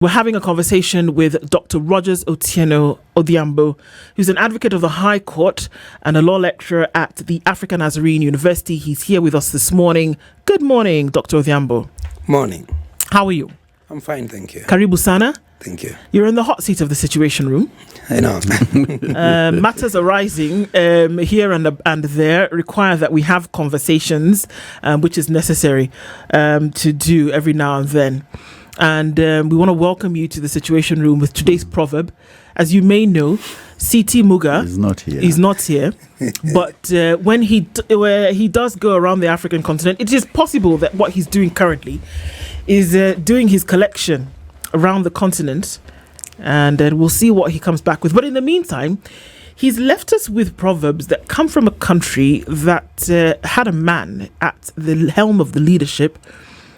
We're having a conversation with Dr. Rodgers Otieno Odhiambo, who's an advocate of the High Court and a law lecturer at the African Nazarene University. He's here with us this morning. Good morning, Dr. Odhiambo. Morning. How are you? I'm fine, thank you. Karibu sana. Thank you. You're in the hot seat of the Situation Room. I know. Matters arising here and there require that we have conversations, which is necessary to do every now and then. And we want to welcome you to the Situation Room with today's proverb. As you may know, C.T. Muga is not here. But when he does go around the African continent, it is possible that what he's doing currently is doing his collection around the continent. And then we'll see what he comes back with. But in the meantime, he's left us with proverbs that come from a country that had a man at the helm of the leadership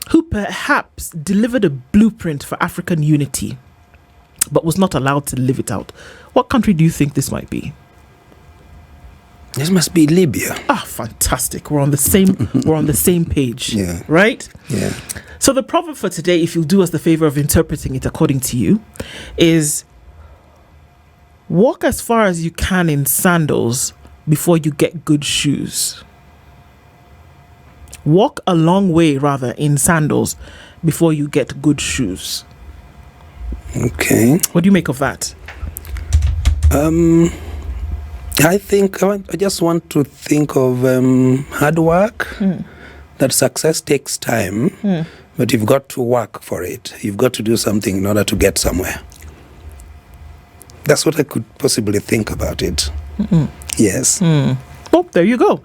who perhaps delivered a blueprint for African unity, but was not allowed to live it out. What country do you think this might be? This must be Libya. Ah, fantastic. We're on the same page. Yeah. Right? Yeah. So the proverb for today, if you'll do us the favor of interpreting it according to you, is walk as far as you can in sandals before you get good shoes. Walk a long way, rather, in sandals before you get good shoes. Okay. What do you make of that? I think I just want to think of hard work, that success takes time, but you've got to work for it. You've got to do something in order to get somewhere. That's what I could possibly think about it. Yes. Oh, there you go.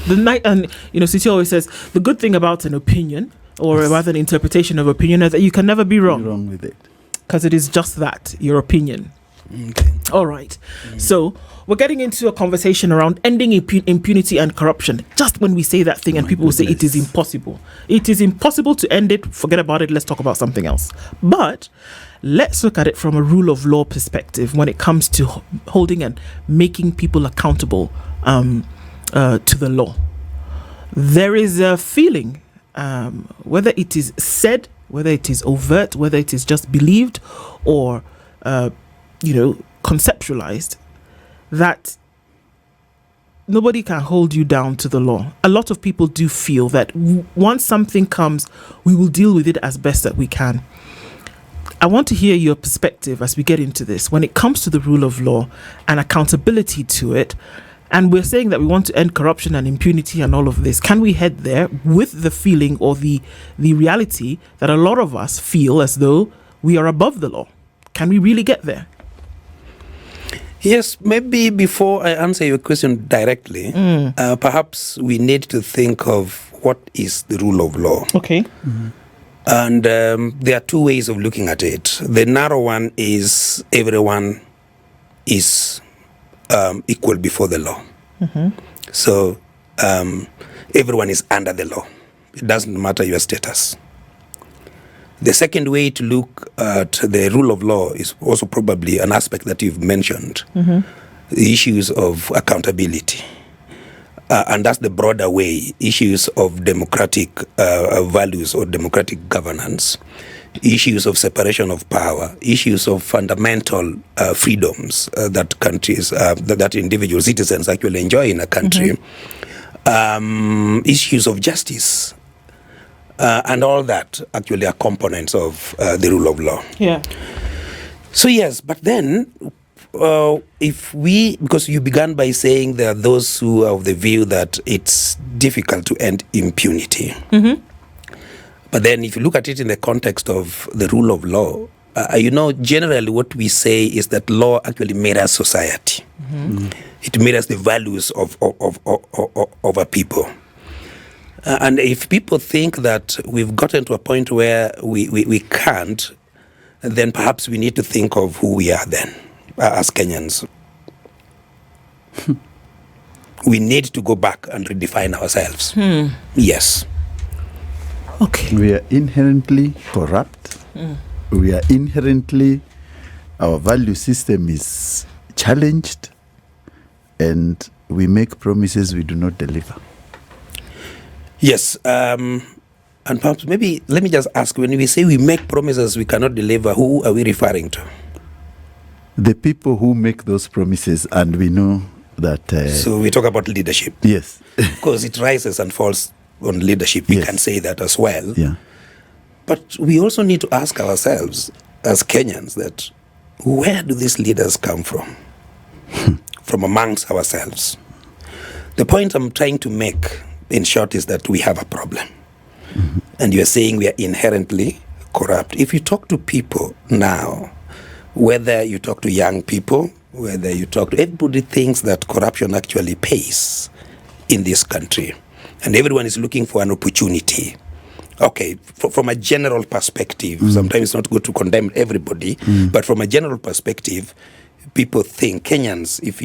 Sisi always says the good thing about an opinion, or rather an interpretation of opinion, is that you can never be wrong with it, because it is just that, your opinion. Okay. All right. So we're getting into a conversation around ending impunity and corruption. Just when we say that thing, and people will say it is impossible. It is impossible to end it. Forget about it. Let's talk about something else. But let's look at it from a rule of law perspective when it comes to holding and making people accountable to the law. There is a feeling, whether it is said, whether it is overt, whether it is just believed or conceptualized, that nobody can hold you down to the law. A lot of people do feel that once something comes, we will deal with it as best that we can. I want to hear your perspective as we get into this when it comes to the rule of law and accountability to it. And we're saying that we want to end corruption and impunity and all of this. Can we head there with the feeling or the reality that a lot of us feel as though we are above the law? Can we really get there? Yes, maybe before I answer your question directly, perhaps we need to think of what is the rule of law. Okay. Mm-hmm. And there are two ways of looking at it. The narrow one is everyone is equal before the law. So everyone is under the law. It doesn't matter your status. The second way to look at the rule of law is also probably an aspect that you've mentioned, the issues of accountability. And that's the broader way, issues of democratic values or democratic governance, issues of separation of power, issues of fundamental freedoms that countries, that individual citizens actually enjoy in a country, issues of justice, and all that actually are components of the rule of law. Yeah. So yes, but then because you began by saying there are those who are of the view that it's difficult to end impunity. But then if you look at it in the context of the rule of law, generally what we say is that law actually mirrors society. It mirrors the values of a people. And if people think that we've gotten to a point where we can't, then perhaps we need to think of who we are then as Kenyans. We need to go back and redefine ourselves. Yes. Okay. We are inherently corrupt. We are inherently, our value system is challenged, and we make promises we do not deliver. Yes. And perhaps maybe let me just ask, when we say we make promises we cannot deliver, who are we referring to? The people who make those promises, and we know that... so we talk about leadership. Yes. Because it rises and falls on leadership. We can say that as well. Yeah. But we also need to ask ourselves as Kenyans that where do these leaders come from? From amongst ourselves. The point I'm trying to make, in short, is that we have a problem. Mm-hmm. And you're saying we are inherently corrupt. If you talk to people now, whether you talk to young people, whether you talk to... Everybody thinks that corruption actually pays in this country. And everyone is looking for an opportunity. Okay, from a general perspective, sometimes it's not good to condemn everybody, but from a general perspective, people think, Kenyans, if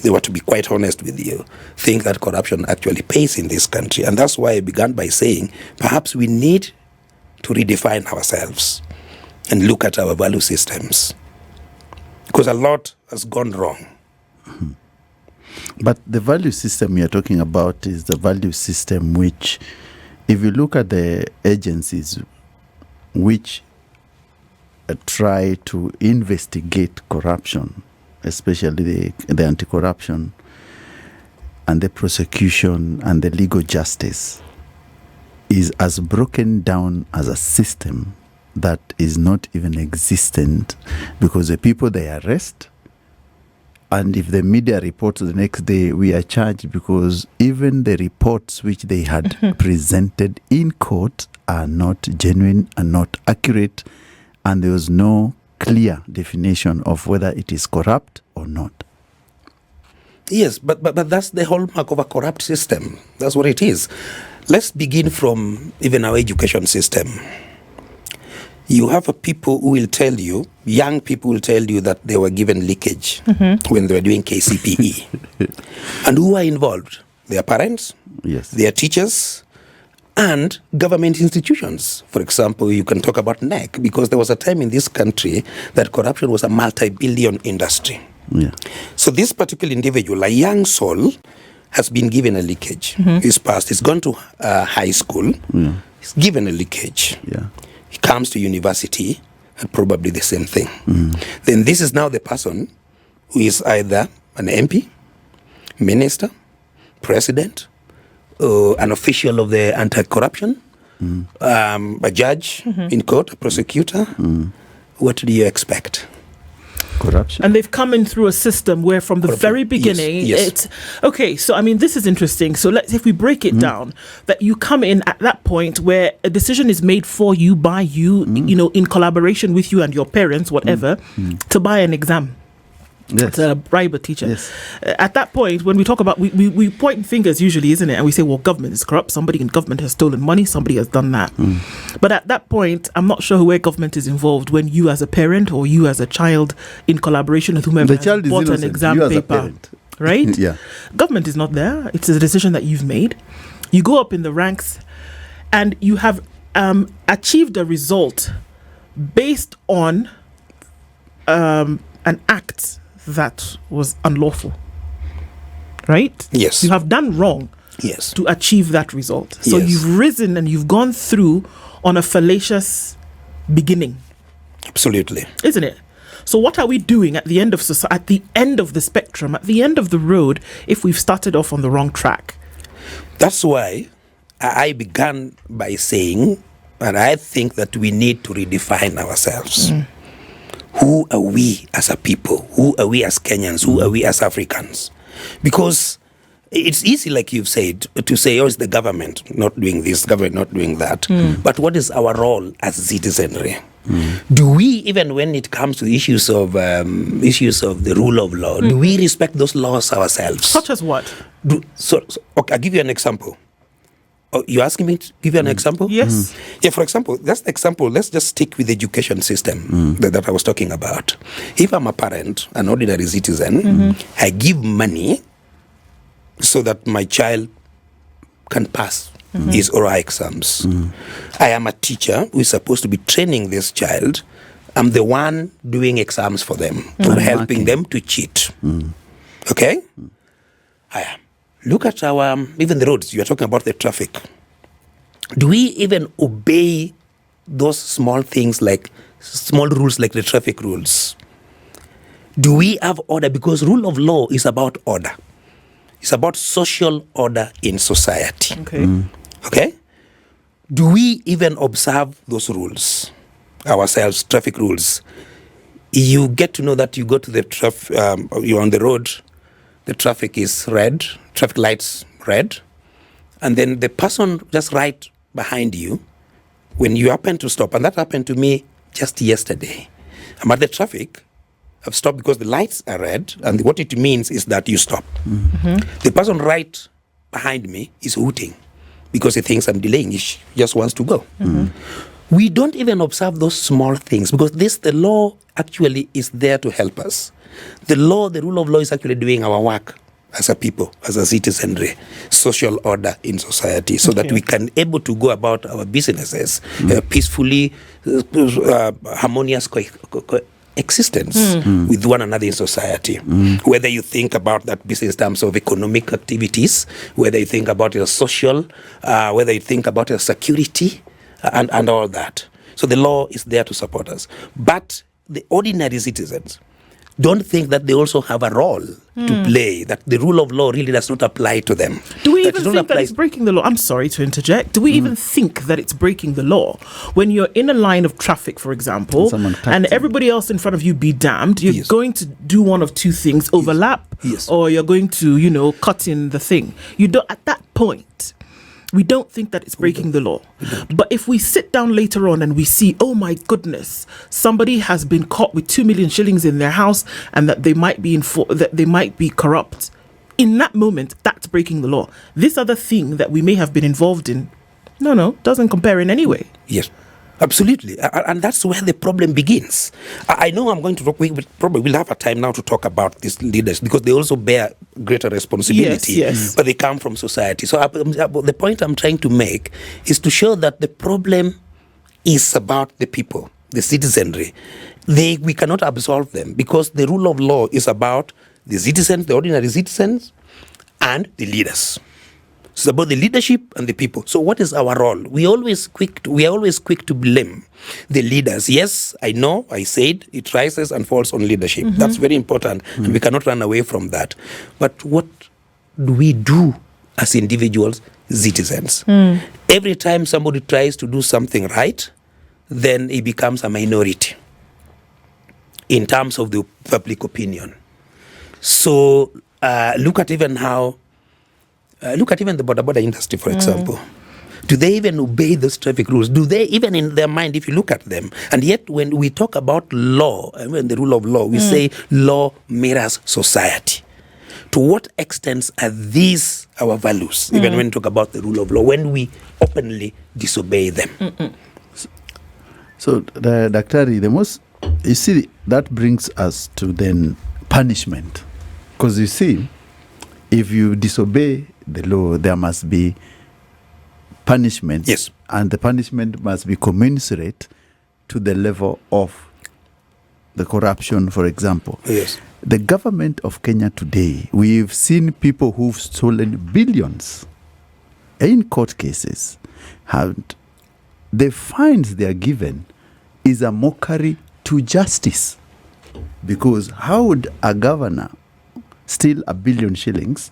they were to be quite honest with you, think that corruption actually pays in this country. And that's why I began by saying, perhaps we need to redefine ourselves and look at our value systems. Because a lot has gone wrong. But the value system you're talking about is the value system which, if you look at the agencies which try to investigate corruption, especially the anti-corruption and the prosecution and the legal justice, is as broken down as a system that is not even existent, because the people they arrest, and if the media reports the next day, we are charged, because even the reports which they had presented in court are not genuine and not accurate, and there was no clear definition of whether it is corrupt or not. Yes, but that's the hallmark of a corrupt system. That's what it is. Let's begin from even our education system. You have people who will tell you, young people will tell you that they were given leakage when they were doing KCPE. And who are involved? Their parents, yes, their teachers, and government institutions. For example, you can talk about NEC, because there was a time in this country that corruption was a multi-billion industry. Yeah. So this particular individual, a young soul, has been given a leakage. He's passed. He's gone to high school. Yeah. He's given a leakage. Yeah. He comes to university, and probably the same thing. Then this is now the person who is either an MP, minister, president, an official of the anti-corruption, a judge in court, a prosecutor. What do you expect? Corruption. And they've come in through a system where from the very beginning, yes. it's... Okay, so I mean, this is interesting. So if we break it down, that you come in at that point where a decision is made for you, by you, you know, in collaboration with you and your parents, whatever, to buy an exam. Yes. To bribe a teacher. Yes. At that point, when we talk about, we point fingers usually, isn't it? And we say, well, government is corrupt. Somebody in government has stolen money. Somebody has done that. But at that point, I'm not sure where government is involved when you as a parent or you as a child in collaboration with whomever The child has bought is an innocent. exam You as a paper. parent. Right? Yeah. Government is not there. It's a decision that you've made. You go up in the ranks and you have achieved a result based on an act that was unlawful, right? Yes. You have done wrong to achieve that result. So you've risen and you've gone through on a fallacious beginning. Absolutely. Isn't it? So what are we doing at the end of at the end of the spectrum, at the end of the road, if we've started off on the wrong track? That's why I began by saying, and I think that we need to redefine ourselves. Who are we as a people? Who are we as Kenyans? Who are we as Africans? Because it's easy, like you've said, to say, oh, it's the government not doing this, government not doing that. But what is our role as citizenry? Do we, even when it comes to issues of the rule of law, do we respect those laws ourselves? Such as what? Okay, I'll give you an example. Oh, you're asking me to give you an example? Yes. Yeah, for example, that's the example. Let's just stick with the education system that I was talking about. If I'm a parent, an ordinary citizen, I give money so that my child can pass his or her exams. I am a teacher who is supposed to be training this child. I'm the one doing exams for them, or helping them to cheat. Okay? I am. Look at our, even the roads, you are talking about the traffic. Do we even obey those small things, like small rules like the traffic rules? Do we have order? Because rule of law is about order. It's about social order in society. Okay. Okay? Do we even observe those rules ourselves, traffic rules? You get to know that you go to the you're on the road, the traffic is red, traffic lights red, and then the person just right behind you, when you happen to stop, and that happened to me just yesterday. I'm at the traffic, I've stopped because the lights are red, and what it means is that you stop. The person right behind me is hooting because he thinks I'm delaying. He just wants to go. We don't even observe those small things because the law actually is there to help us. The rule of law is actually doing our work as a people, as a citizenry, social order in society, so that we can able to go about our businesses peacefully, harmonious existence with one another in society. Whether you think about that business in terms of economic activities, whether you think about your social, whether you think about your security, and all that. So the law is there to support us. But the ordinary citizens don't think that they also have a role to play, that the rule of law really does not apply to them. Do we even think that it's breaking the law? I'm sorry to interject. Do we even think that it's breaking the law? When you're in a line of traffic, for example, and everybody else in front of you be damned, you're going to do one of two things, overlap, or you're going to, cut in the thing. You don't, at that point, we don't think that it's breaking the law. But if we sit down later on and we see, oh my goodness, somebody has been caught with 2 million shillings in their house and that they might be corrupt, in that moment, that's breaking the law. This other thing that we may have been involved in, doesn't compare in any way. Yes. Absolutely. And that's where the problem begins. I know I'm going to talk, we probably will have a time now to talk about these leaders because they also bear greater responsibility, but they come from society. So the point I'm trying to make is to show that the problem is about the people, the citizenry. We cannot absolve them because the rule of law is about the citizens, the ordinary citizens, and the leaders. It's about the leadership and the people. So what is our role? We are always quick to blame the leaders. Yes, I know, I said it rises and falls on leadership. That's very important, and we cannot run away from that. But what do we do as individuals, citizens? Every time somebody tries to do something right, then it becomes a minority in terms of the public opinion. So look at even the border industry, for example. Do they even obey those traffic rules? Do they even in their mind, if you look at them? And yet when we talk about law, and the rule of law, we say law mirrors society. To what extent are these our values, even when we talk about the rule of law, when we openly disobey them? So, Daktari, you see, that brings us to then punishment. Because you see, if you disobey the law, there must be punishment. Yes. And the punishment must be commensurate to the level of the corruption, for example. Yes. The government of Kenya today, we've seen people who've stolen billions in court cases. The fines they are given is a mockery to justice. Because how would a governor steal 1 billion shillings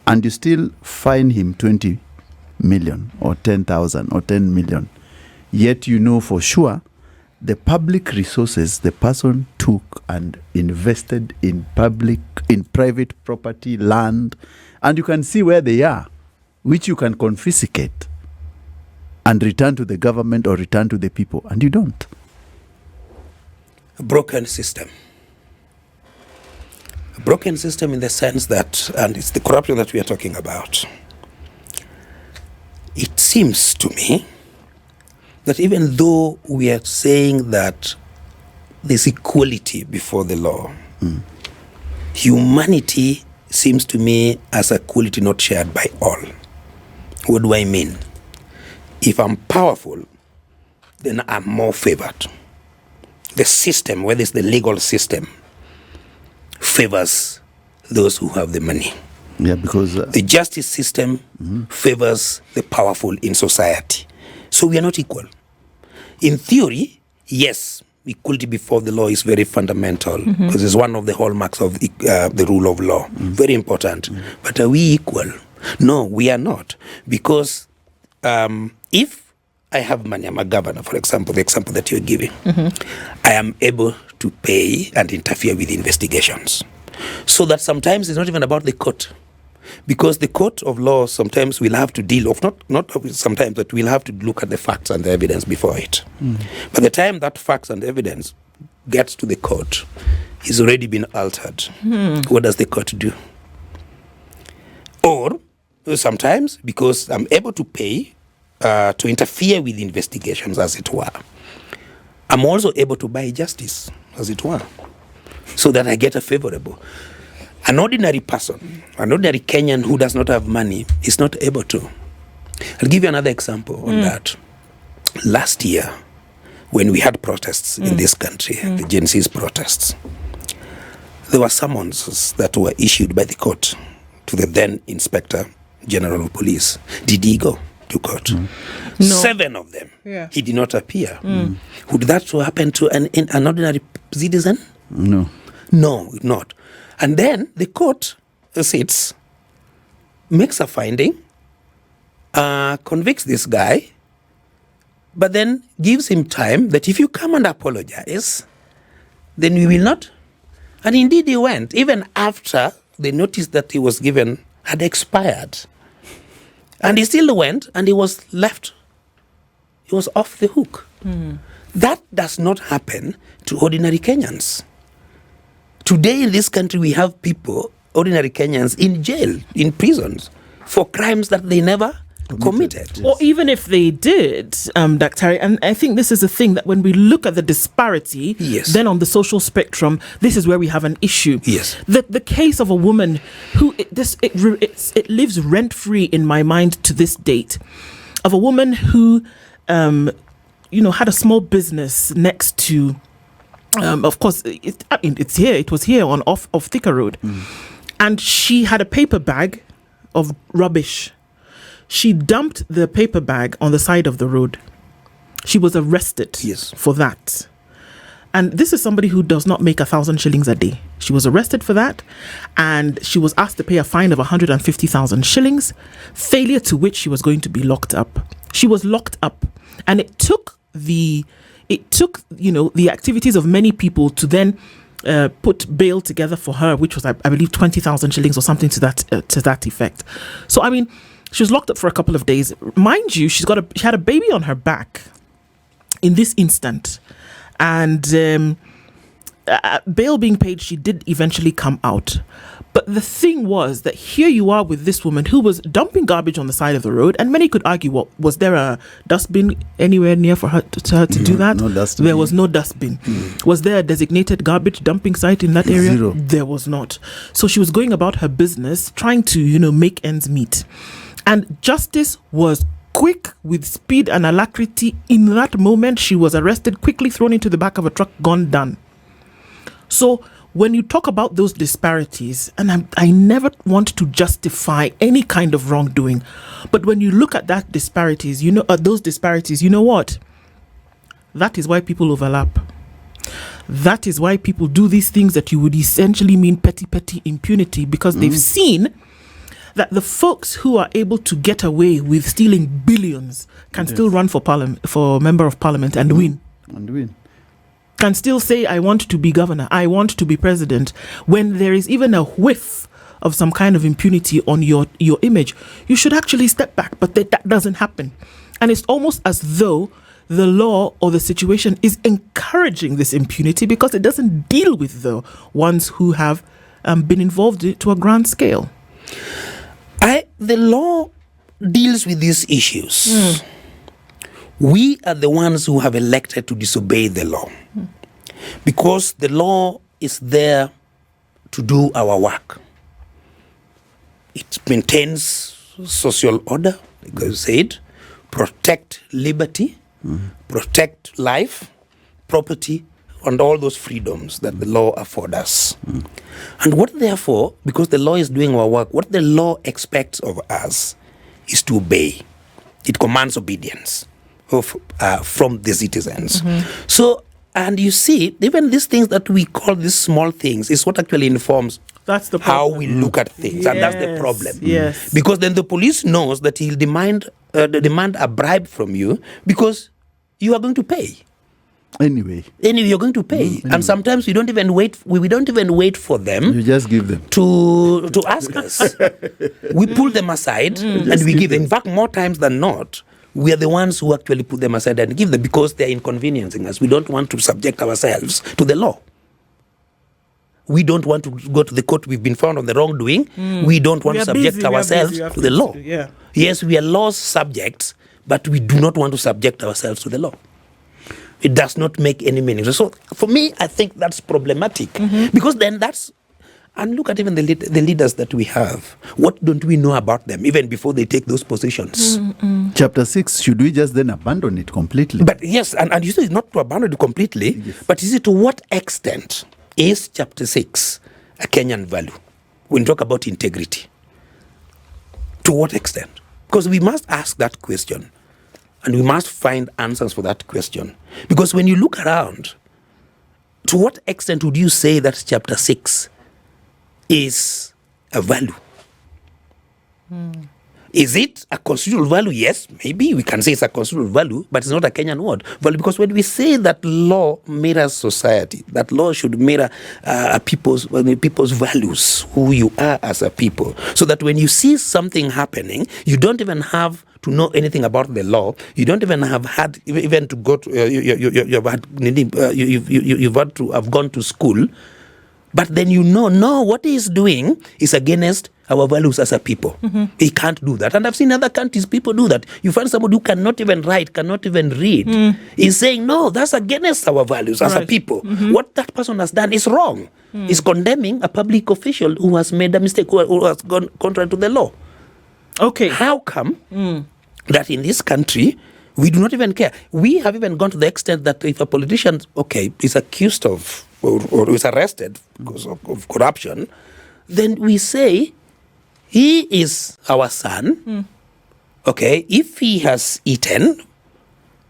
and you still fine him 20 million or 10,000 or 10 million? Yet you know for sure the public resources the person took and invested in private property, land, and you can see where they are, which you can confiscate and return to the government or return to the people, and you don't. A broken system. A broken system in the sense that, and it's the corruption that we are talking about. It seems to me that even though we are saying that there's equality before the law, humanity seems to me as a quality not shared by all. What do I mean? If I'm powerful, then I'm more favored. The system, whether it's the legal system, favors those who have the money. Yeah, because the justice system favors the powerful in society. So we are not equal. In theory, yes, equality before the law is very fundamental because it's one of the hallmarks of the rule of law. Very important. But are we equal? No, we are not. Because if I have money, I'm a governor, for example, the example that you're giving, I am able to pay and interfere with investigations. So that sometimes it's not even about the court. Because the court of law sometimes will have to deal of, not sometimes, but we'll have to look at the facts and the evidence before it. By the time that facts and evidence gets to the court, it's already been altered. What does the court do? Or sometimes, because I'm able to pay to interfere with investigations, as it were, I'm also able to buy justice, as it were, so that I get a favorable. An ordinary person, an ordinary Kenyan who does not have money is not able to. I'll give you another example on that. Last year, when we had protests in this country, the Gen Z's protests, there were summonses that were issued by the court to the then Inspector General of Police. Did he go to court? No. 7 of them. Yeah. He did not appear. Would that happen to an ordinary citizen? no. No, not. And then the court sits, makes a finding, convicts this guy, but then gives him time that if you come and apologize, then we will not. And indeed he went, even after the notice that he was given had expired. And he still went, and he was left. He was off the hook. That does not happen to ordinary Kenyans. Today in this country, we have people, ordinary Kenyans, in jail, in prisons, for crimes that they never committed. Or even if they did, Dr. And I think this is the thing, that when we look at the disparity, then on the social spectrum, this is where we have an issue. Yes. The case of a woman who, it lives rent-free in my mind to this date, of a woman who, had a small business next to, of course, it's here. It was here on off Thika Road, and she had a paper bag of rubbish. She dumped the paper bag on the side of the road. She was arrested for that. And this is somebody who does not make 1,000 shillings a day. She was arrested for that, and she was asked to pay a fine of 150,000 shillings, failure to which she was going to be locked up. She was locked up, and it took the activities of many people to then put bail together for her, which was, I believe, 20,000 shillings or something to that effect. So, I mean, she was locked up for a couple of days. Mind you, she had a baby on her back in this instant. And bail being paid, she did eventually come out. But the thing was that here you are with this woman who was dumping garbage on the side of the road, and many could argue, well, was there a dustbin anywhere near for her to do that? No dustbin. There was no dustbin. Was there a designated garbage dumping site in that area? Zero. There was not. So she was going about her business, trying to, make ends meet. And justice was quick, with speed and alacrity. In that moment, she was arrested, quickly thrown into the back of a truck, gone, done. So when you talk about those disparities, and I never want to justify any kind of wrongdoing, but when you look at those disparities, you know what? That is why people overlap. That is why people do these things that you would essentially mean petty impunity, because they've seen that the folks who are able to get away with stealing billions can still run for member of parliament and win. Can still say, I want to be governor, I want to be president, when there is even a whiff of some kind of impunity on your image. You should actually step back, but that doesn't happen. And it's almost as though the law or the situation is encouraging this impunity, because it doesn't deal with the ones who have been involved to a grand scale. The law deals with these issues. We are the ones who have elected to disobey the law, because the law is there to do our work. It maintains social order, like I said, protect liberty, protect life, property, on all those freedoms that the law affords us. And what therefore, because the law is doing our work, what the law expects of us is to obey. It commands obedience from the citizens. So, and you see, even these things that we call these small things is what actually informs that's the how we look at things. And that's the problem. Yes. Because then the police knows that he'll demand a bribe from you because you are going to pay. Anyway, you're going to pay. And sometimes we don't even wait. We don't even wait for them. You just give them to ask us. We pull them aside and we give them. In fact, more times than not, we are the ones who actually put them aside and give them because they're inconveniencing us. We don't want to subject ourselves to the law. We don't want to go to the court. We've been found on the wrongdoing. We don't want to subject ourselves to the law. Yes, we are law subjects, but we do not want to subject ourselves to the law. It does not make any meaning. So for me, I think that's problematic because then and look at even the leaders that we have. What don't we know about them even before they take those positions? Chapter 6, should we just then abandon it completely? But yes, and you say it's not to abandon it completely, but is it to what extent is chapter 6 a Kenyan value when we talk about integrity? To what extent? Because we must ask that question. And we must find answers for that question. Because when you look around, to what extent would you say that chapter 6 is a value? Is it a constitutional value? Yes, maybe we can say it's a constitutional value, but it's not a Kenyan word. Value, because when we say that law mirrors society, that law should mirror people's values, who you are as a people, so that when you see something happening, you don't even have to know anything about the law. You don't even have had even to go to you've had to have gone to school, but then no, what he is doing is against our values as a people. He can't do that. And I've seen other countries, people do that. You find somebody who cannot even write, cannot even read. He's saying, no, that's against our values as a people. What that person has done is wrong. He's condemning a public official who has made a mistake, who has gone contrary to the law. Okay. How come that in this country, we do not even care? We have even gone to the extent that if a politician, is accused of or is arrested because of corruption, then we say, he is our son. If he has eaten,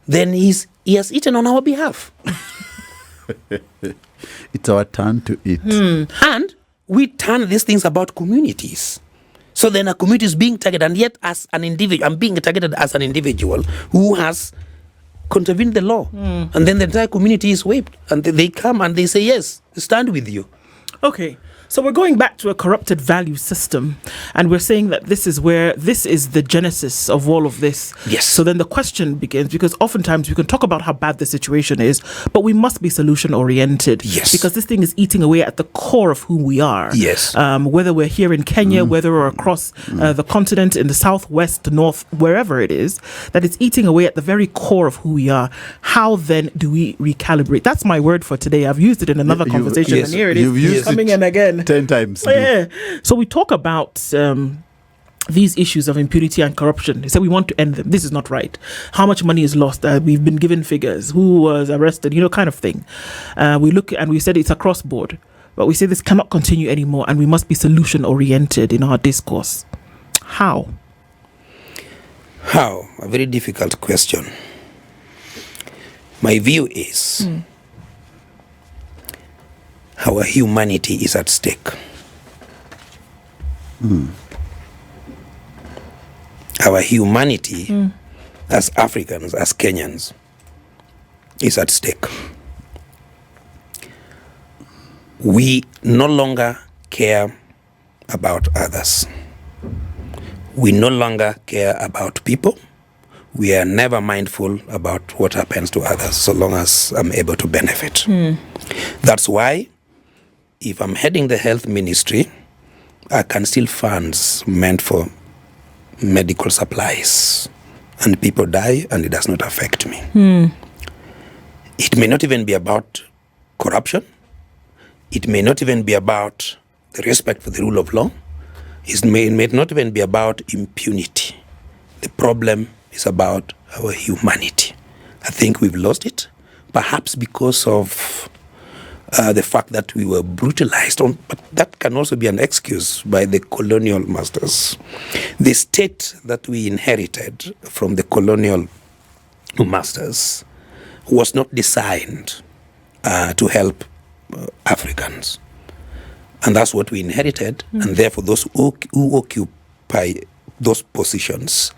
then he has eaten on our behalf. It's our turn to eat. And we turn these things about communities. So then a community is being targeted, and yet as an individual, I'm being targeted as an individual who has contravened the law. And then the entire community is wiped. And they come and they say, yes, stand with you. Okay. So we're going back to a corrupted value system, and we're saying that this is the genesis of all of this. Yes. So then the question begins, because oftentimes we can talk about how bad the situation is, but we must be solution oriented. Yes. Because this thing is eating away at the core of who we are. Yes. Whether we're here in Kenya, whether we're across the continent, in the southwest, the north, wherever it is, that it's eating away at the very core of who we are. How then do we recalibrate? That's my word for today. I've used it in another conversation, and here it is coming in again. 10 times. Yeah. So we talk about these issues of impunity and corruption. They say we want to end them. This is not right. How much money is lost? We've been given figures. Who was arrested? Kind of thing. We look and we said it's across board. But we say this cannot continue anymore, and we must be solution oriented in our discourse. How? How? A very difficult question. My view is our humanity is at stake. Our humanity as Africans, as Kenyans, is at stake. We no longer care about others. We no longer care about people. We are never mindful about what happens to others so long as I'm able to benefit. That's why if I'm heading the health ministry, I can steal funds meant for medical supplies, and people die and it does not affect me. It may not even be about corruption. It may not even be about the respect for the rule of law. It may not even be about impunity. The problem is about our humanity. I think we've lost it, perhaps because of the fact that we were brutalized, but that can also be an excuse by the colonial masters. The state that we inherited from the colonial masters was not designed to help Africans. And that's what we inherited, and therefore those who occupy those positions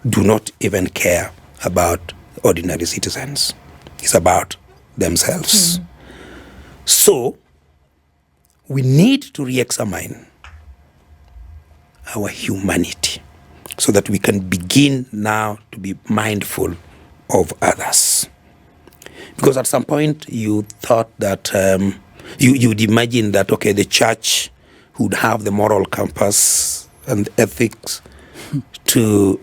do not even care about ordinary citizens. It's about themselves. So, we need to re-examine our humanity so that we can begin now to be mindful of others. Because at some point you thought that, you'd imagine that, okay, the church would have the moral compass and ethics to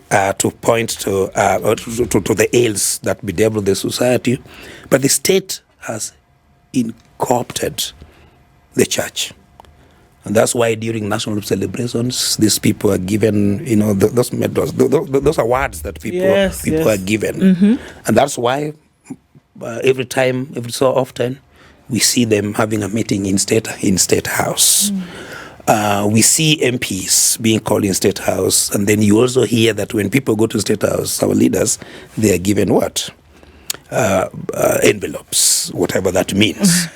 point to the ills that bedevil the society, but the state has co-opted the church, and that's why during national celebrations, these people are given, those medals, those awards that people are given, and that's why every so often, we see them having a meeting in state house. We see MPs being called in State House, and then you also hear that when people go to State House, our leaders, they are given what? Envelopes, whatever that means.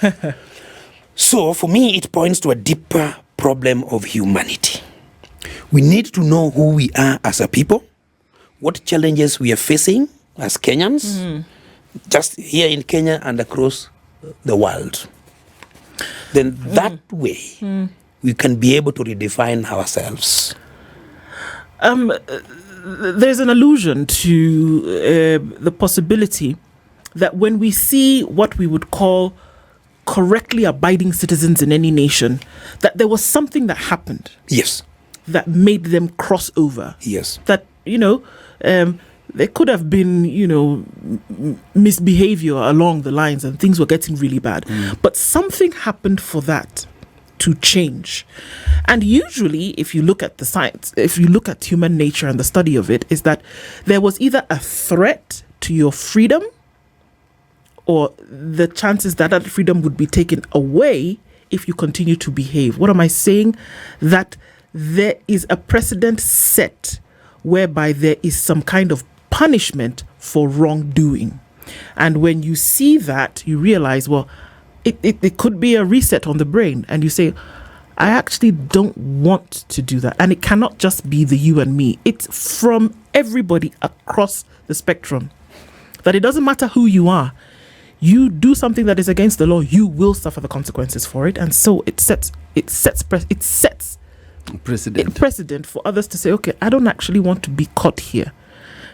So for me, it points to a deeper problem of humanity. We need to know who we are as a people, what challenges we are facing as Kenyans, just here in Kenya and across the world. Then that way, we can be able to redefine ourselves. There's an allusion to the possibility that when we see what we would call correctly abiding citizens in any nation, that there was something that happened. Yes. That made them cross over. Yes. That, there could have been, misbehavior along the lines and things were getting really bad. But something happened for that to change. And usually, if you look at the science, if you look at human nature and the study of it, is that there was either a threat to your freedom or the chances that that freedom would be taken away if you continue to behave. What am I saying? That there is a precedent set whereby there is some kind of punishment for wrongdoing. And when you see that, you realize, well, it could be a reset on the brain, and you say, I actually don't want to do that. And it cannot just be the you and me. It's from everybody across the spectrum. That it doesn't matter who you are. You do something that is against the law, you will suffer the consequences for it. And so it sets precedent for others to say, okay, I don't actually want to be caught here.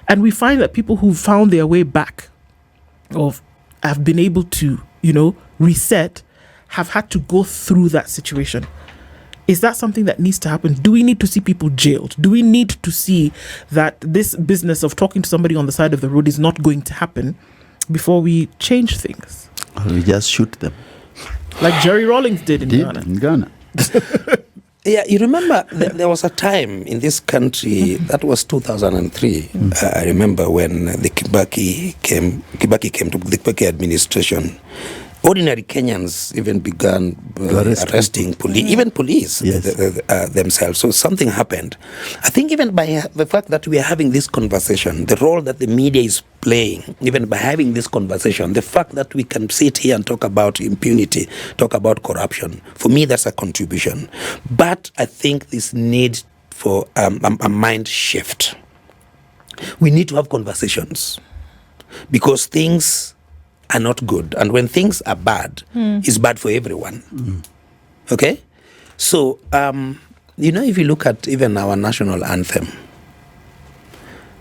And we find that people who found their way back or have been able to, reset, have had to go through that situation. Is that something that needs to happen? Do we need to see people jailed? Do we need to see that this business of talking to somebody on the side of the road is not going to happen before we change things? Or we just shoot them. Like Jerry Rawlings did in Ghana. Yeah, you remember there was a time in this country, that was 2003. I remember when the Kibaki came to the Kibaki administration. Ordinary Kenyans even began arresting police themselves. So something happened. I think even by the fact that we are having this conversation, the role that the media is playing, even by having this conversation, the fact that we can sit here and talk about impunity, talk about corruption, for me that's a contribution. But I think this need for a mind shift. We need to have conversations because things are not good, and when things are bad, it's bad for everyone. Okay, so if you look at even our national anthem,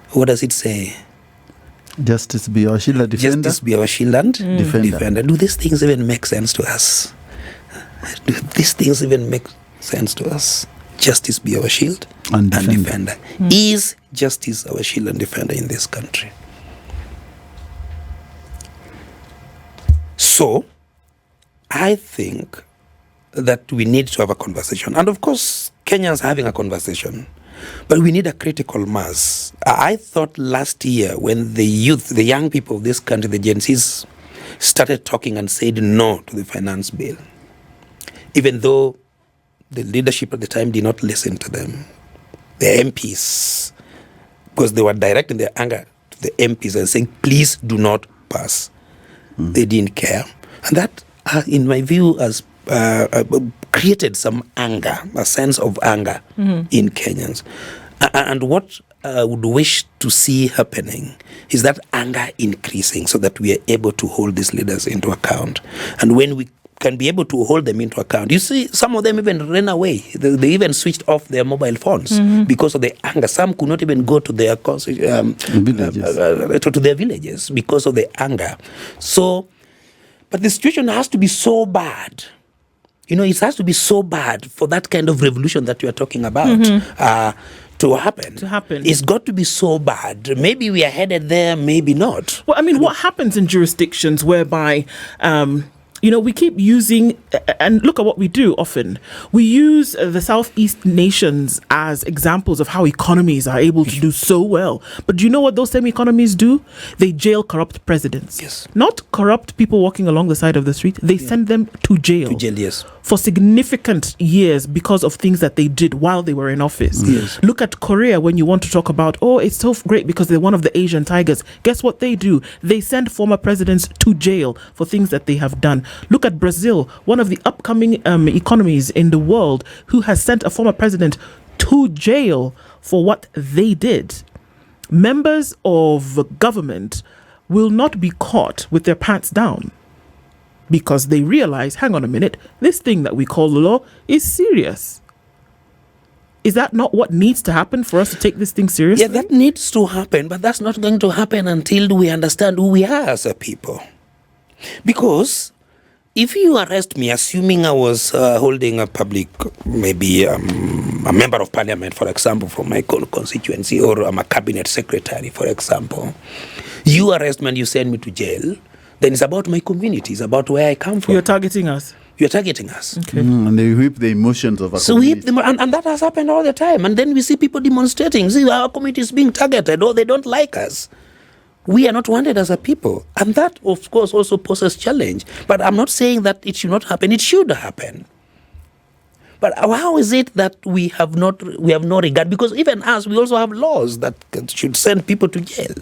what does it say? Justice be our shield and defender. Justice be our shield and defender. Do these things even make sense to us? Do these things even make sense to us? Justice be our shield and defender. Is justice our shield and defender in this country? So, I think that we need to have a conversation. And of course, Kenyans are having a conversation. But we need a critical mass. I thought last year when the youth, the young people of this country, the Gen Zs, started talking and said no to the finance bill, even though the leadership at the time did not listen to them. The MPs, because they were directing their anger to the MPs and saying, please do not pass. They didn't care. And that, in my view, has created some anger, a sense of anger in Kenyans. And what I would wish to see happening is that anger increasing so that we are able to hold these leaders into account. And when we can be able to hold them into account, you see, some of them even ran away. They even switched off their mobile phones because of the anger. Some could not even go to their to their villages because of the anger. So, but the situation has to be so bad. You know, it has to be so bad for that kind of revolution that you are talking about to happen. It's got to be so bad. Maybe we are headed there, maybe not. Well, I mean, what happens in jurisdictions whereby, we keep using, and look at what we do often. We use the Southeast nations as examples of how economies are able to do so well. But do you know what those same economies do? They jail corrupt presidents. Yes. Not corrupt people walking along the side of the street. They send them to jail. To jail, yes. For significant years because of things that they did while they were in office. Yes. Look at Korea when you want to talk about, it's so great because they're one of the Asian tigers. Guess what they do? They send former presidents to jail for things that they have done. Look at Brazil, one of the upcoming economies in the world, who has sent a former president to jail for what they did. Members of government will not be caught with their pants down because they realize, hang on a minute, this thing that we call the law is serious. Is that not what needs to happen for us to take this thing seriously? Yeah, that needs to happen, but that's not going to happen until we understand who we are as a people. Because if you arrest me, assuming I was holding a public, maybe a member of parliament, for example, from my constituency, or I'm a cabinet secretary, for example, you arrest me and you send me to jail, then it's about my community, it's about where I come from. You're targeting us. You're targeting us. Okay. And they whip the emotions of our community. And that has happened all the time. And then we see people demonstrating. See, our community is being targeted, or they don't like us. We are not wanted as a people. And that, of course, also poses challenge. But I'm not saying that it should not happen. It should happen. But how is it that we have no regard? Because even us, we also have laws that should send people to jail.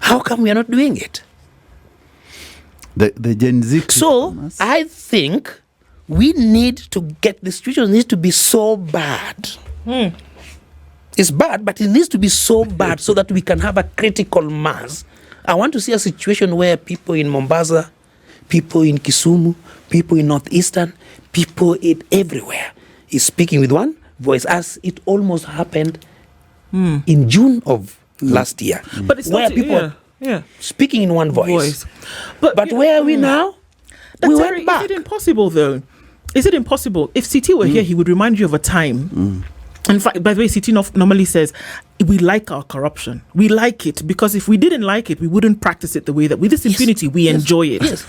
How come we are not doing it? The Gen Z. So I think we need to get the situation needs to be so bad. It's bad, but it needs to be so bad so that we can have a critical mass. I want to see a situation where people in Mombasa, people in Kisumu, people in Northeastern, people everywhere is speaking with one voice, as it almost happened in June of last year. But it's where not people speaking in one voice. But where are we now? We went back. Is it impossible, though? Is it impossible? If CT were here, he would remind you of a time. In fact, by the way, CT normally says, we like our corruption. We like it because if we didn't like it, we wouldn't practice it the way that with this impunity, we enjoy it. Yes.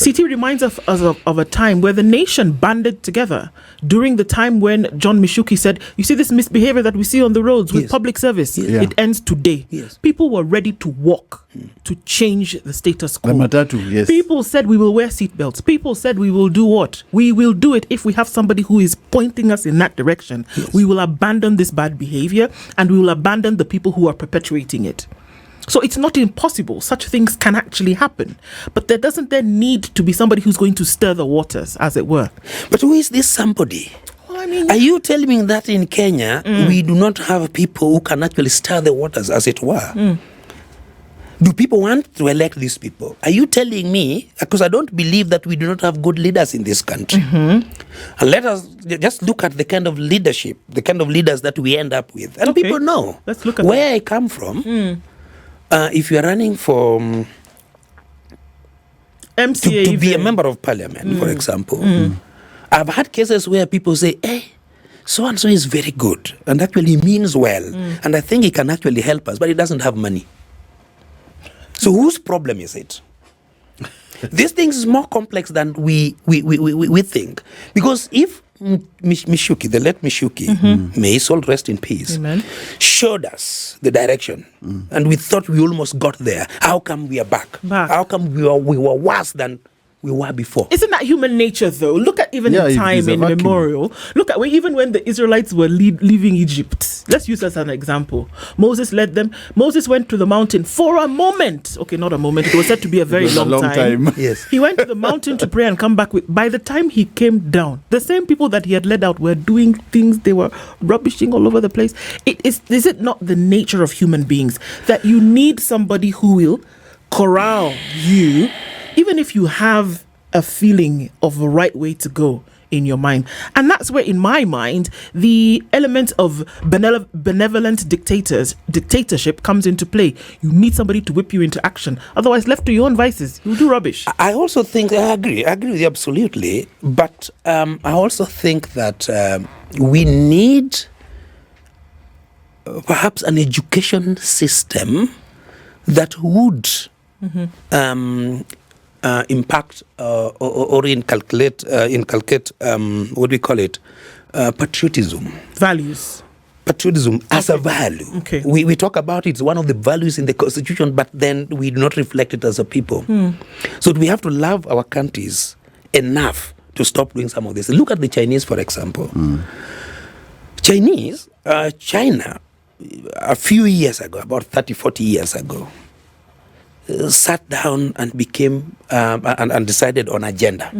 CT reminds us of a time where the nation banded together during the time when John Mishuki said, you see this misbehavior that we see on the roads with public service, it ends today. Yes. People were ready to walk to change the status quo. The matatu, yes. People said we will wear seatbelts. People said we will do what? We will do it if we have somebody who is pointing us in that direction. Yes. We will abandon this bad behavior and we will abandon the people who are perpetuating it. So it's not impossible. Such things can actually happen. But there doesn't then need to be somebody who's going to stir the waters, as it were. But who is this somebody? Well, I mean, are you telling me that in Kenya, we do not have people who can actually stir the waters, as it were? Do people want to elect these people? Are you telling me, because I don't believe that we do not have good leaders in this country. And let us just look at the kind of leadership, the kind of leaders that we end up with. And people know. Let's look at where I come from. If you are running for MCA to be a member of parliament, for example, I've had cases where people say, hey, so-and-so is very good and actually means well. And I think he can actually help us, but he doesn't have money. So whose problem is it? This thing is more complex than we think. Because if Mishuki, the late Mishuki, may his soul rest in peace, showed us the direction. And we thought we almost got there. How come we are back? How come we were worse than we were before? Isn't that human nature, though? Look at even in time immemorial. Look at even when the Israelites were leaving Egypt. Let's use as an example. Moses led them. Moses went to the mountain for a moment. Okay, not a moment. It was said to be a very long time. Yes. He went to the mountain to pray and come back with. By the time he came down, the same people that he had led out were doing things. They were rubbishing all over the place. Is it not the nature of human beings that you need somebody who will corral you, even if you have a feeling of the right way to go in your mind? And that's where, in my mind, the element of benevolent dictatorship comes into play. You need somebody to whip you into action. Otherwise, left to your own vices, you'll do rubbish. I also think, I agree with you absolutely. But I also think that we need perhaps an education system that would impact or inculcate what we call it, patriotism. Values. Patriotism as a value. Okay. We talk about it's one of the values in the Constitution, but then we do not reflect it as a people. So we have to love our countries enough to stop doing some of this. Look at the Chinese, for example. China, a few years ago, about 30, 40 years ago, sat down and became and decided on agenda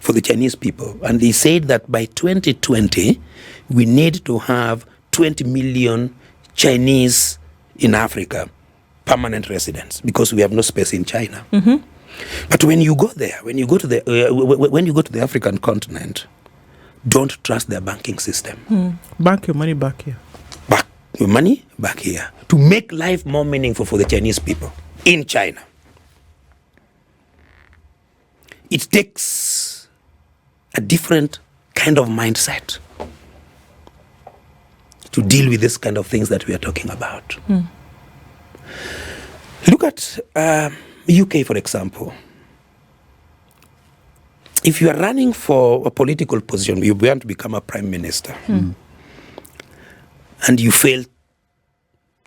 for the Chinese people. And they said that by 2020, we need to have 20 million Chinese in Africa, permanent residents, because we have no space in China. But when you go there, when you go to the African continent, don't trust their banking system. Bank your money back here. Back your money back here to make life more meaningful for the Chinese people in China. It takes a different kind of mindset to deal with this kind of things that we are talking about. Look at UK, for example. If you are running for a political position, you want to become a prime minister, and you fail,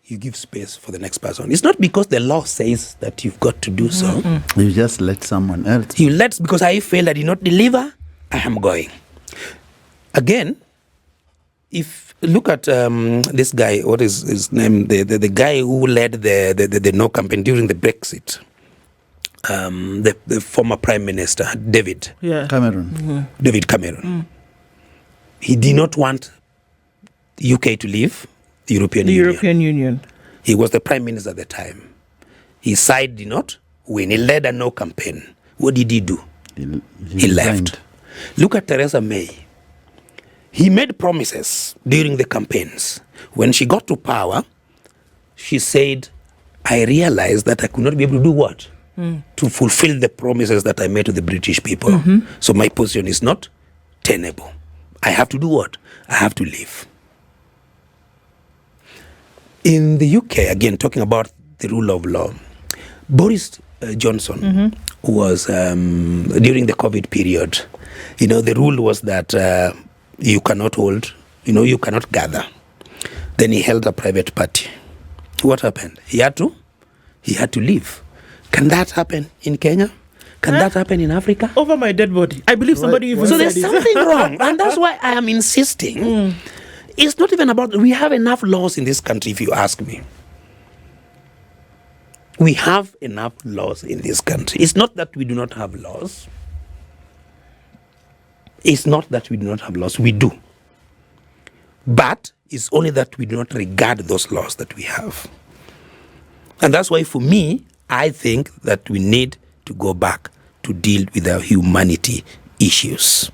you give space for the next person. It's not because the law says that you've got to do so. You just let someone else. Because I failed, I did not deliver, I am going. Again, if look at this guy, what is his name? The guy who led the no campaign during the Brexit. The former Prime Minister, David Cameron. David Cameron. He did not want UK to leave the European Union. He was the Prime Minister at the time. His side did not win. He led a no campaign. What did he do? He left. Look at Theresa May. He made promises during the campaigns. When she got to power, she said, I realized that I could not be able to do what? To fulfill the promises that I made to the British people. So my position is not tenable. I have to do what? I have to leave. In the UK, again, talking about the rule of law, Boris Johnson was, during the COVID period, the rule was that you cannot hold, you cannot gather. Then he held a private party. What happened? He had to leave. Can that happen in Kenya? Can that happen in Africa? Over my dead body. I believe somebody even So said there's something wrong. And that's why I am insisting. It's not even about, we have enough laws in this country, if you ask me. We have enough laws in this country. It's not that we do not have laws. It's not that we do not have laws. We do. But it's only that we do not regard those laws that we have. And that's why, for me, I think that we need to go back to deal with our humanity issues.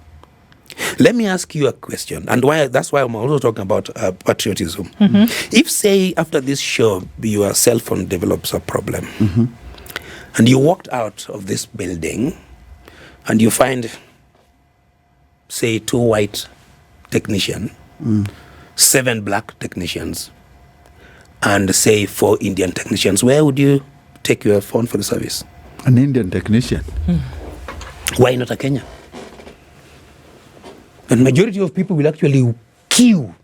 Let me ask you a question, and that's why I'm also talking about patriotism. If, say, after this show, your cell phone develops a problem, and you walked out of this building, and you find, say, 2 white technicians, 7 black technicians, and, say, 4 Indian technicians, where would you take your phone for the service? An Indian technician. Why not a Kenyan? And majority of people will actually queue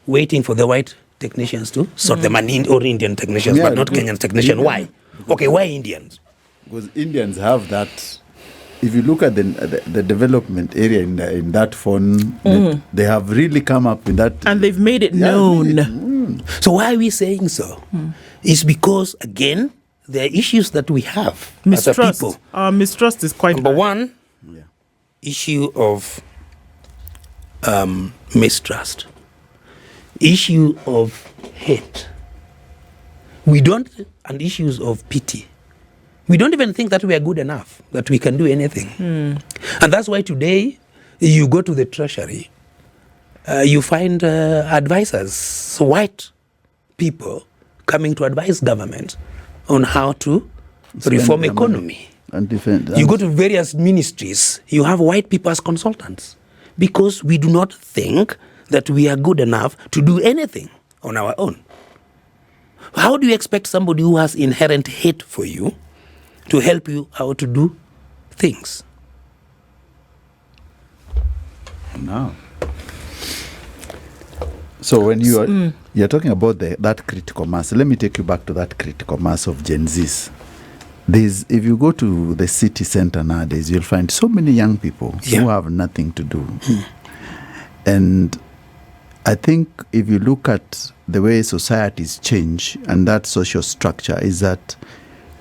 waiting for the white technicians to sort them, or Indian technicians, but not Kenyan technician. Why? Okay, why Indians? Because Indians have that. If you look at the development area in that phone, they have really come up with that. And they've made it known. So why are we saying so? It's because, again, there are issues that we have Mistrust. as a people. Our mistrust is quite Number high. one, issue of mistrust. Issue of hate. And issues of pity. We don't even think that we are good enough, that we can do anything. And that's why today, you go to the treasury, you find advisors, white people, coming to advise government on how to reform economy. And defend. You go to various ministries, you have white people as consultants, because we do not think that we are good enough to do anything on our own. How do you expect somebody who has inherent hate for you to help you how to do things? No. So when you're talking about that critical mass, let me take you back to that critical mass of Gen Zs. If you go to the city center nowadays, you'll find so many young people who have nothing to do. And I think if you look at the way societies change and that social structure, is that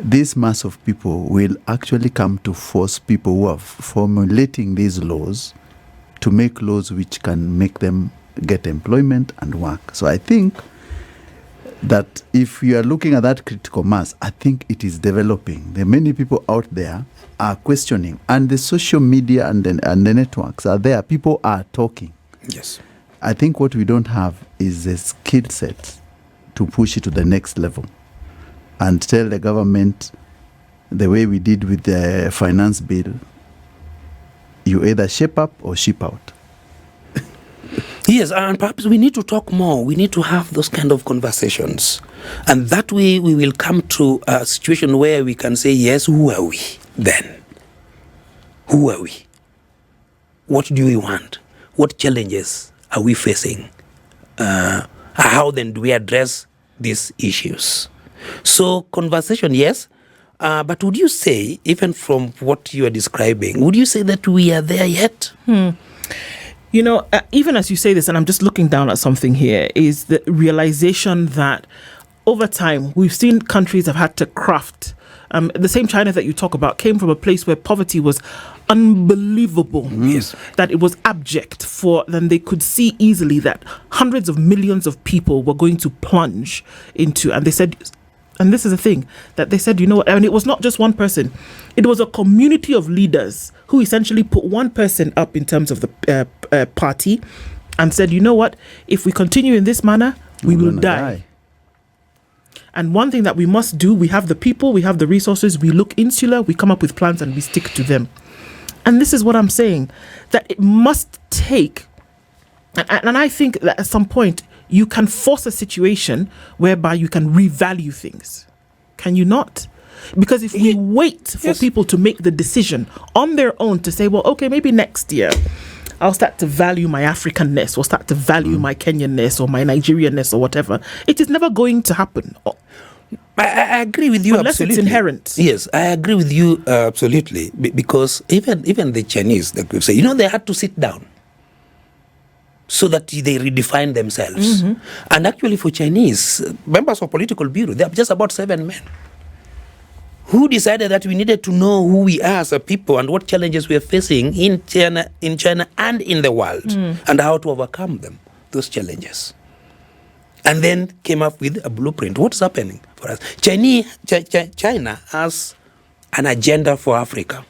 this mass of people will actually come to force people who are formulating these laws to make laws which can make them get employment and work. So I think that if you are looking at that critical mass, I think it is developing. There are many people out there are questioning, and the social media and the networks are there. People are talking. Yes. I think what we don't have is a skill set to push it to the next level and tell the government, the way we did with the finance bill, you either shape up or ship out. Yes, and perhaps we need to talk more. We need to have those kind of conversations. And that way we will come to a situation where we can say, yes, who are we then? Who are we? What do we want? What challenges are we facing? How then do we address these issues? So conversation, yes. But would you say, even from what you are describing, would you say that we are there yet? You know, even as you say this, and I'm just looking down at something here, is the realization that over time, we've seen countries have had to craft. The same China that you talk about came from a place where poverty was unbelievable. Yes. That it was abject then they could see easily that hundreds of millions of people were going to plunge into, and they said, and this is the thing, that they said, you know what, and it was not just one person, it was a community of leaders who essentially put one person up in terms of the party and said, you know what, if we continue in this manner, we will die. And one thing that we must do, we have the people, we have the resources, we look insular, we come up with plans and we stick to them. And this is what I'm saying, that it must take, and I think that at some point, you can force a situation whereby you can revalue things. Can you not? Because if we wait for people to make the decision on their own to say, well, okay, maybe next year I'll start to value my Africanness or start to value my Kenyanness or my Nigerianness or whatever, it is never going to happen. I agree with you unless absolutely. It's inherent. Yes, I agree with you absolutely. Because even the Chinese, like we say, you know, they had to sit down so that they redefine themselves. And actually for Chinese, members of political bureau, they are just about 7 men who decided that we needed to know who we are as a people and what challenges we are facing in China and in the world, and how to overcome them, those challenges. And then came up with a blueprint. What's happening for us? China has an agenda for Africa.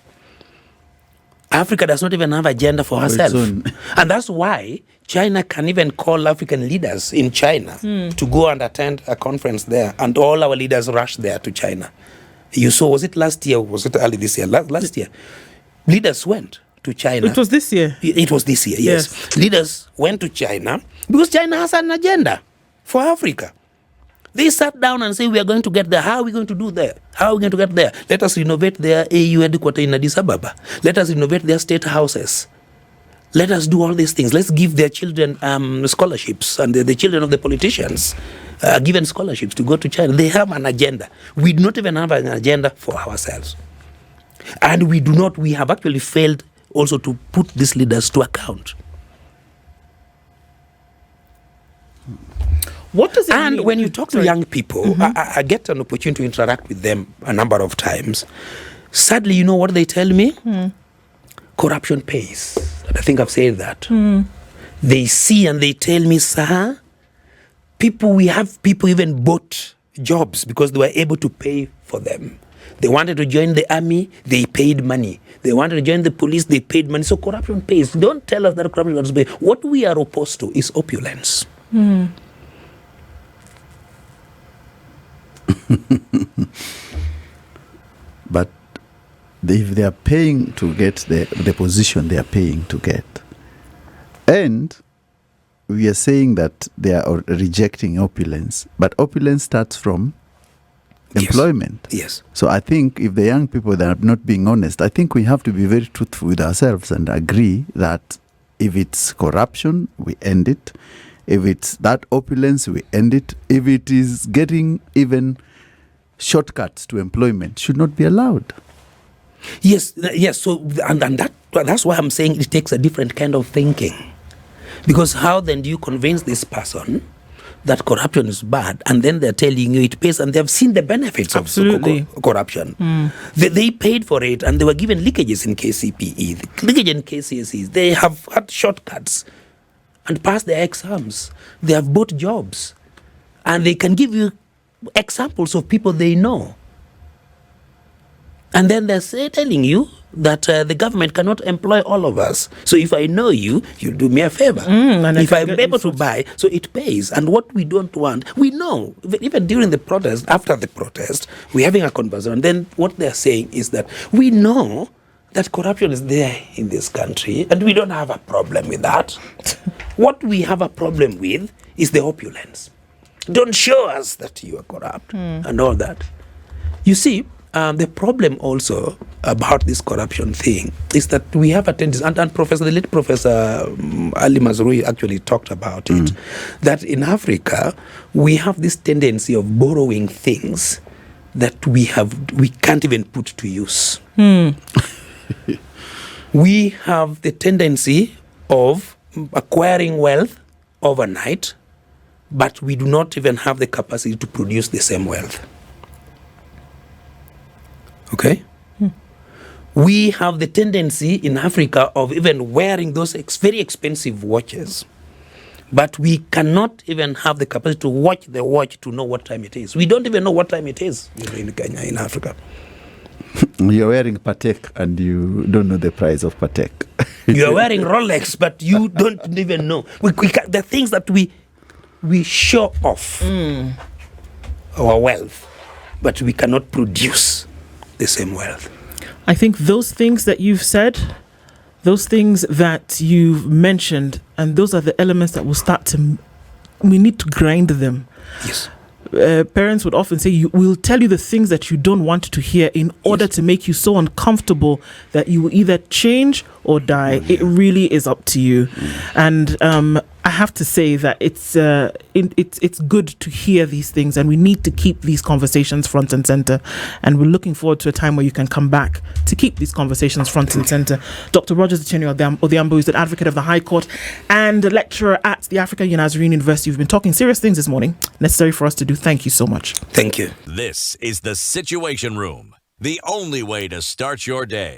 Africa does not even have an agenda for herself. And that's why China can even call African leaders in China to go and attend a conference there. And all our leaders rushed there to China. You saw, was it last year or was it early this year? Last year. Leaders went to China. It was this year. It was this year, yes. Leaders went to China because China has an agenda for Africa. They sat down and say, we are going to get there. How are we going to do that? How are we going to get there? Let us renovate their AU headquarters in Addis Ababa. Let us renovate their state houses. Let us do all these things. Let's give their children scholarships, and the children of the politicians given scholarships to go to China. They have an agenda. We do not even have an agenda for ourselves. And we have actually failed also to put these leaders to account. What does it mean? And when you talk to young people, I get an opportunity to interact with them a number of times. Sadly, you know what they tell me? Corruption pays. I think I've said that. They see and they tell me, sir, we have people even bought jobs because they were able to pay for them. They wanted to join the army, they paid money. They wanted to join the police, they paid money. So corruption pays. Don't tell us that corruption doesn't pay. What we are opposed to is opulence. But if they are paying to get the position they are paying to get, and we are saying that they are rejecting opulence, but opulence starts from employment. Yes. So I think if the young people that are not being honest, I think we have to be very truthful with ourselves and agree that if it's corruption, we end it. If it's that opulence, we end it. If it is getting even shortcuts to employment, should not be allowed. Yes. So and that's why I'm saying it takes a different kind of thinking. Because how then do you convince this person that corruption is bad, and then they're telling you it pays, and they've seen the benefits of corruption. They paid for it, and they were given leakages in KCPE, leakage in KCSEs. They have had shortcuts and passed their exams. They have bought jobs, and they can give you examples of people they know. And then they're telling you that the government cannot employ all of us. So if I know you, you'll do me a favor. And if I'm able to buy, so it pays. And what we don't want, we know, even during the protest, after the protest, we're having a conversation. And then what they're saying is that we know that corruption is there in this country, and we don't have a problem with that. What we have a problem with is the opulence. Don't show us that you are corrupt and all that. You see, the problem also about this corruption thing is that we have a tendency, and the late Professor Ali Mazrui actually talked about it, that in Africa we have this tendency of borrowing things that we can't even put to use. We have the tendency of acquiring wealth overnight, but we do not even have the capacity to produce the same wealth. Okay? We have the tendency in Africa of even wearing those very expensive watches, but we cannot even have the capacity to watch the watch to know what time it is. We don't even know what time it is in Kenya, in Africa. You're wearing Patek and you don't know the price of Patek. You're wearing Rolex, but you don't even know. The things that we show off our wealth, but we cannot produce the same wealth. I think those things that you've said, those things that you've mentioned, and those are the elements that will we need to grind them. Yes. Parents would often say, we'll tell you the things that you don't want to hear in order to make you so uncomfortable that you will either change or die. It really is up to you. And I have to say that it's good to hear these things, and we need to keep these conversations front and center. And we're looking forward to a time where you can come back to keep these conversations front and center. Dr. Rodgers Otieno Odhiambo is an advocate of the High Court and a lecturer at the African Nazarene University. We've been talking serious things this morning, necessary for us to do. Thank you so much. Thank you. This is the Situation Room, the only way to start your day.